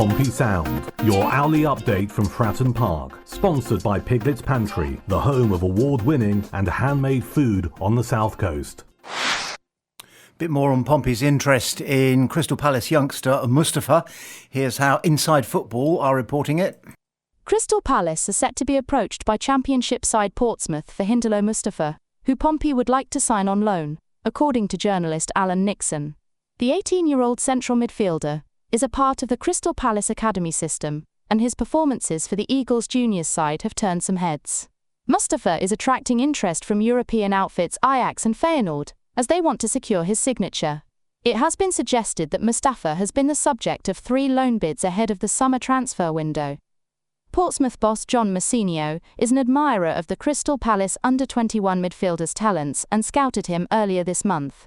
Pompey Sound, your hourly update from Fratton Park, sponsored by Piglet's Pantry, the home of award-winning and handmade food on the South Coast. Bit more on Pompey's interest in Crystal Palace youngster Mustafa. Here's how Inside Football are reporting it. Crystal Palace are set to be approached by Championship side Portsmouth for Hindolo Mustafa, who Pompey would like to sign on loan, according to journalist Alan Nixon. The 18-year-old central midfielder is a part of the Crystal Palace academy system, and his performances for the Eagles juniors side have turned some heads. Mustafa is attracting interest from European outfits Ajax and Feyenoord, as they want to secure his signature. It has been suggested that Mustafa has been the subject of 3 loan bids ahead of the summer transfer window. Portsmouth boss John Massinio is an admirer of the Crystal Palace under-21 midfielder's talents and scouted him earlier this month.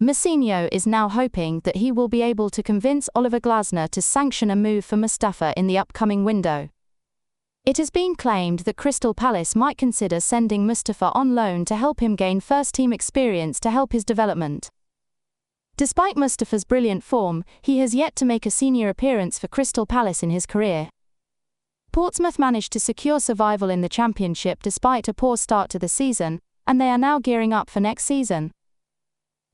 Massinio is now hoping that he will be able to convince Oliver Glasner to sanction a move for Mustafa in the upcoming window. It has been claimed that Crystal Palace might consider sending Mustafa on loan to help him gain first-team experience to help his development. Despite Mustafa's brilliant form, he has yet to make a senior appearance for Crystal Palace in his career. Portsmouth managed to secure survival in the Championship despite a poor start to the season, and they are now gearing up for next season.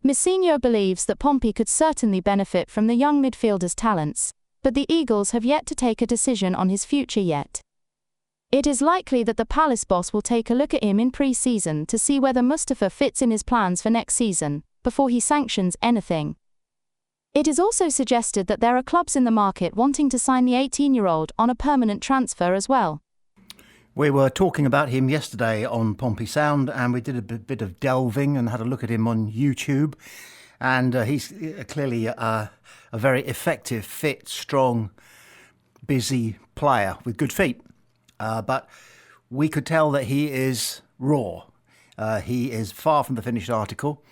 Massinio believes that Pompey could certainly benefit from the young midfielder's talents, but the Eagles have yet to take a decision on his future yet. It is likely that the Palace boss will take a look at him in pre-season to see whether Mustafa fits in his plans for next season, before he sanctions anything. It is also suggested that there are clubs in the market wanting to sign the 18-year-old on a permanent transfer as well. We were talking about him yesterday on Pompey Sound, and we did a bit of delving and had a look at him on YouTube. And he's clearly a very effective, fit, strong, busy player with good feet. But we could tell that he is raw. He is far from the finished article.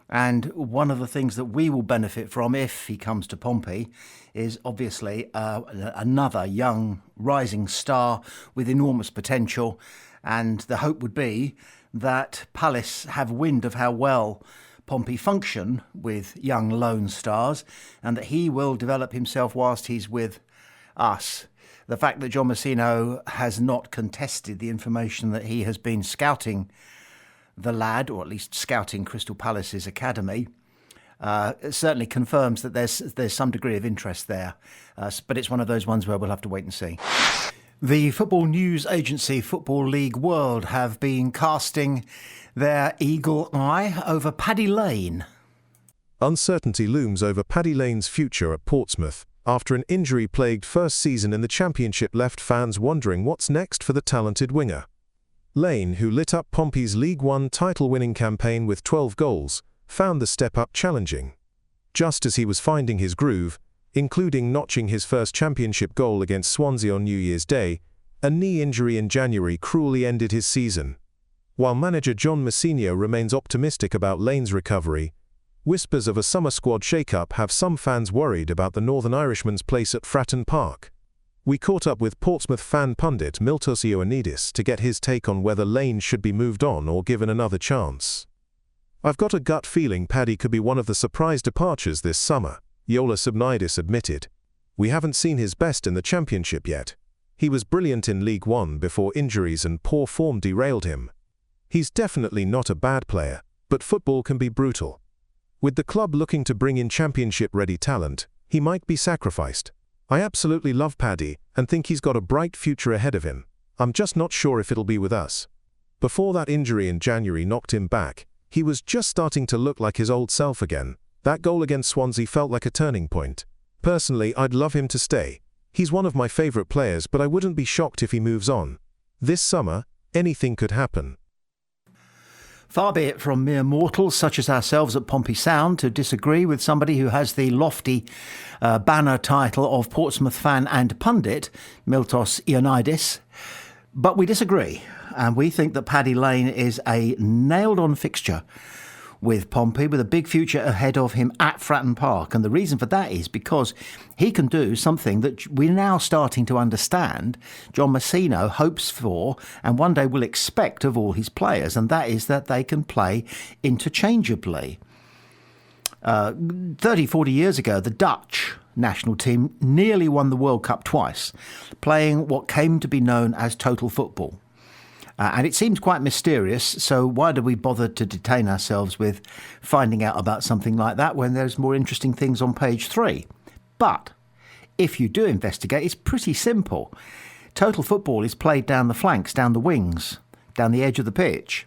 And one of the things that we will benefit from if he comes to Pompey is obviously another young rising star with enormous potential. And the hope would be that Palace have wind of how well Pompey function with young lone stars, and that he will develop himself whilst he's with us. The fact that John Massinio has not contested the information that he has been scouting the lad, or at least scouting Crystal Palace's academy, certainly confirms that there's some degree of interest there. But it's one of those ones where we'll have to wait and see. The football news agency Football League World have been casting their eagle eye over Paddy Lane. Uncertainty looms over Paddy Lane's future at Portsmouth, after an injury-plagued first season in the Championship left fans wondering what's next for the talented winger. Lane, who lit up Pompey's League One title-winning campaign with 12 goals, found the step-up challenging. Just as he was finding his groove, including notching his first Championship goal against Swansea on New Year's Day, a knee injury in January cruelly ended his season. While manager John Massinio remains optimistic about Lane's recovery, whispers of a summer squad shake-up have some fans worried about the Northern Irishman's place at Fratton Park. We caught up with Portsmouth fan pundit Miltos Ioannidis to get his take on whether Lane should be moved on or given another chance. "I've got a gut feeling Paddy could be one of the surprise departures this summer," Yola Subnidis admitted. "We haven't seen his best in the Championship yet. He was brilliant in League One before injuries and poor form derailed him. He's definitely not a bad player, but football can be brutal. With the club looking to bring in Championship-ready talent, he might be sacrificed. I absolutely love Paddy and think he's got a bright future ahead of him. I'm just not sure if it'll be with us." Before that injury in January knocked him back, he was just starting to look like his old self again. That goal against Swansea felt like a turning point. "Personally, I'd love him to stay. He's one of my favourite players, but I wouldn't be shocked if he moves on. This summer, anything could happen." Far be it from mere mortals such as ourselves at Pompey Sound to disagree with somebody who has the lofty banner title of Portsmouth fan and pundit, Miltos Ioannidis. But we disagree, and we think that Paddy Lane is a nailed-on fixture with Pompey, with a big future ahead of him at Fratton Park. And the reason for that is because he can do something that we're now starting to understand John Massinio hopes for and one day will expect of all his players, and that is that they can play interchangeably. 30, 40 years ago, the Dutch national team, nearly won the World Cup twice, playing what came to be known as total football. And it seems quite mysterious, so why do we bother to detain ourselves with finding out about something like that when there's more interesting things on page 3? But if you do investigate, it's pretty simple. Total football is played down the flanks, down the wings, down the edge of the pitch,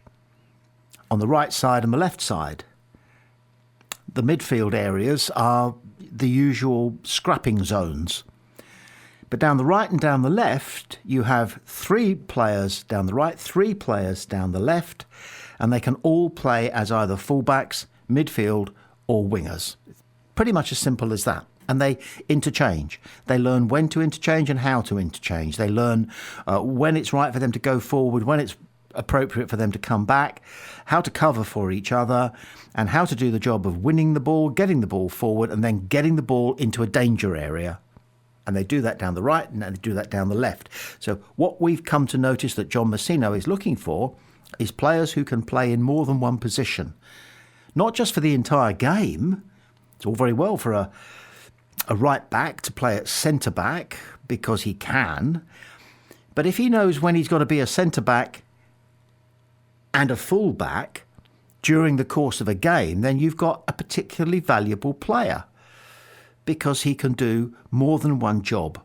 on the right side and the left side. The midfield areas are the usual scrapping zones. But down the right and down the left, you have 3 players down the right, 3 players down the left, and they can all play as either fullbacks, midfield, or wingers. Pretty much as simple as that. And they interchange. They learn when to interchange and how to interchange. They learn when it's right for them to go forward, when it's appropriate for them to come back, how to cover for each other, and how to do the job of winning the ball, getting the ball forward, and then getting the ball into a danger area. And they do that down the right and they do that down the left. So what we've come to notice that John Messino is looking for is players who can play in more than one position. Not just for the entire game. It's all very well for a right back to play at centre back because he can. But if he knows when he's got to be a centre back and a full back during the course of a game, then you've got a particularly valuable player because he can do more than one job.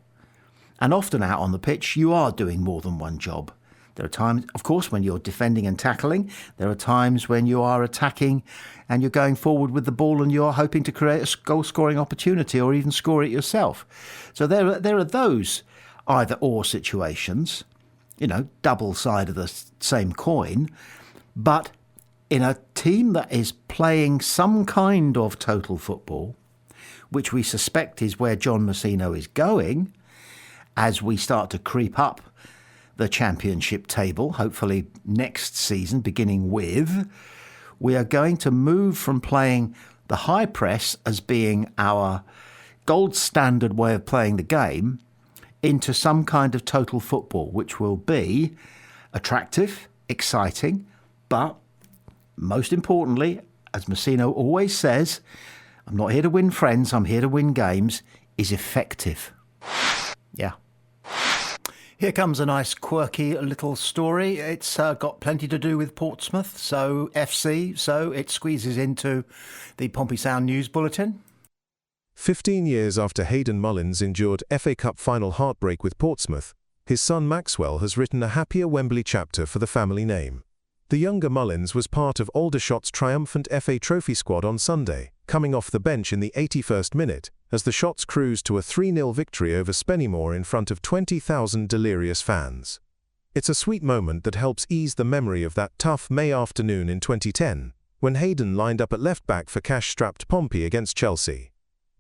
And often out on the pitch, you are doing more than one job. There are times, of course, when you're defending and tackling. There are times when you are attacking and you're going forward with the ball and you're hoping to create a goal-scoring opportunity or even score it yourself. So there are those either-or situations, double side of the same coin. But in a team that is playing some kind of total football, which we suspect is where John Messino is going, as we start to creep up the championship table, hopefully next season, beginning with, we are going to move from playing the high press as being our gold standard way of playing the game into some kind of total football, which will be attractive, exciting, but most importantly, as Messino always says, I'm not here to win friends, I'm here to win games, is effective. Yeah. Here comes a nice quirky little story. It's got plenty to do with Portsmouth, so FC, so it squeezes into the Pompey Sound News Bulletin. 15 years after Hayden Mullins endured FA Cup final heartbreak with Portsmouth, his son Maxwell has written a happier Wembley chapter for the family name. The younger Mullins was part of Aldershot's triumphant FA Trophy squad on Sunday, coming off the bench in the 81st minute, as the Shots cruised to a 3-0 victory over Spennymoor in front of 20,000 delirious fans. It's a sweet moment that helps ease the memory of that tough May afternoon in 2010, when Hayden lined up at left-back for cash-strapped Pompey against Chelsea.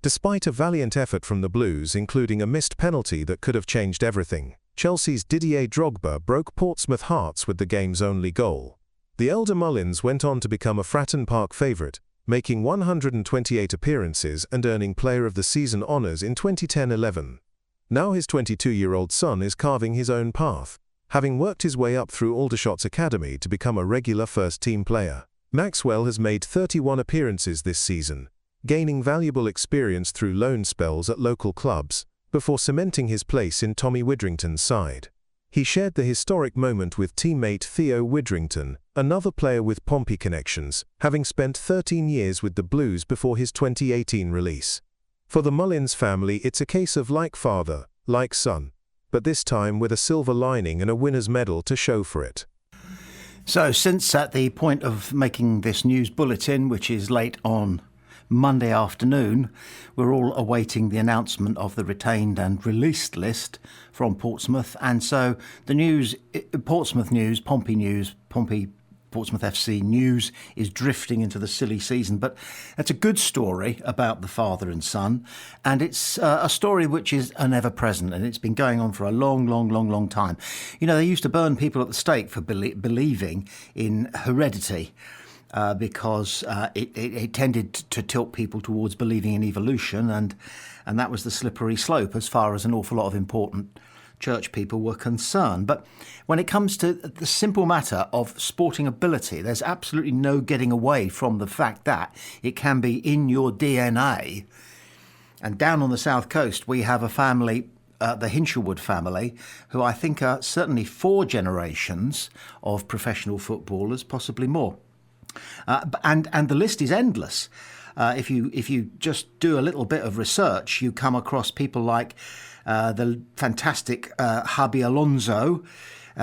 Despite a valiant effort from the Blues, including a missed penalty that could have changed everything, Chelsea's Didier Drogba broke Portsmouth hearts with the game's only goal. The elder Mullins went on to become a Fratton Park favourite, making 128 appearances and earning Player of the Season honours in 2010-11. Now his 22-year-old son is carving his own path, having worked his way up through Aldershot's academy to become a regular first-team player. Maxwell has made 31 appearances this season, gaining valuable experience through loan spells at local clubs, before cementing his place in Tommy Widrington's side. He shared the historic moment with teammate Theo Widrington, another player with Pompey connections, having spent 13 years with the Blues before his 2018 release. For the Mullins family, it's a case of like father, like son, but this time with a silver lining and a winner's medal to show for it. So since at the point of making this news bulletin, which is late on Monday afternoon, we're all awaiting the announcement of the retained and released list from Portsmouth. And so the news, Portsmouth news, Pompey Portsmouth FC news is drifting into the silly season. But it's a good story about the father and son. And it's a story which is an ever-present. And it's been going on for a long time. They used to burn people at the stake for believing in heredity. Because it tended to tilt people towards believing in evolution, and that was the slippery slope as far as an awful lot of important church people were concerned. But when it comes to the simple matter of sporting ability, there's absolutely no getting away from the fact that it can be in your DNA, And down on the south coast, we have a family, the Hinshelwood family, who I think are certainly 4 generations of professional footballers, possibly more. And the list is endless. If you just do a little bit of research, you come across people like the fantastic Javi Alonso.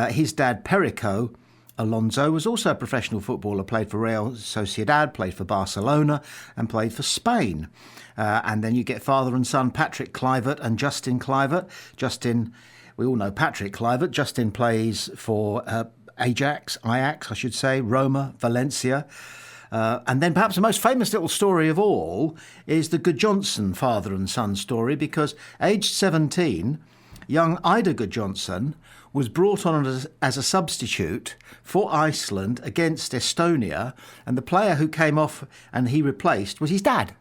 His dad, Perico Alonso, was also a professional footballer, played for Real Sociedad, played for Barcelona, and played for Spain. And then you get father and son, Patrick Kluivert and Justin Kluivert. Justin, we all know Patrick Kluivert. Justin plays for Ajax, I should say, Roma, Valencia. And then perhaps the most famous little story of all is the Gudjohnsen father and son story, because aged 17, young Ida Gudjohnsen was brought on as a substitute for Iceland against Estonia, and the player who came off and he replaced was his dad,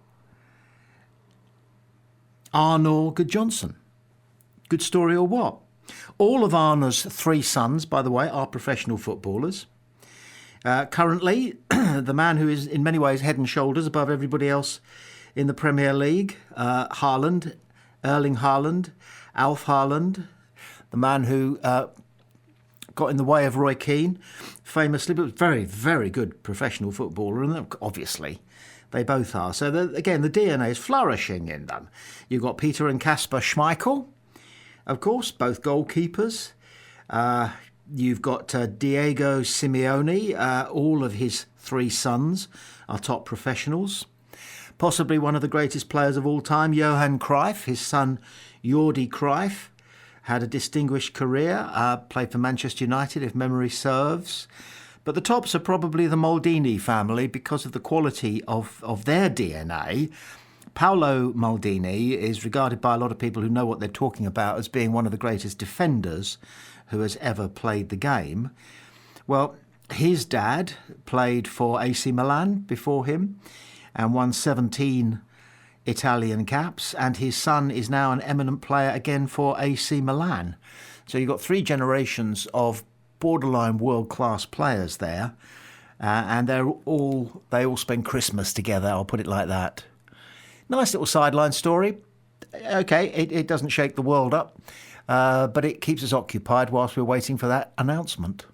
Arnor Gudjohnsen. Good story or what? All of Arnor's 3 sons, by the way, are professional footballers. Currently, the man who is in many ways head and shoulders above everybody else in the Premier League, Haaland, Erling Haaland, Alf Haaland, the man who got in the way of Roy Keane, famously, but was very, very good professional footballer, and obviously they both are. So, again, the DNA is flourishing in them. You've got Peter and Kasper Schmeichel, of course, both goalkeepers. You've got Diego Simeone. All of his 3 sons are top professionals. Possibly one of the greatest players of all time, Johan Cruyff. His son, Jordi Cruyff, had a distinguished career, played for Manchester United, if memory serves. But the tops are probably the Maldini family because of the quality of their DNA. Paolo Maldini is regarded by a lot of people who know what they're talking about as being one of the greatest defenders who has ever played the game. Well, his dad played for AC Milan before him and won 17 Italian caps, and his son is now an eminent player again for AC Milan. So you've got 3 generations of borderline world-class players there, and they all spend Christmas together, I'll put it like that. Nice little sideline story. Okay, it doesn't shake the world up, but it keeps us occupied whilst we're waiting for that announcement.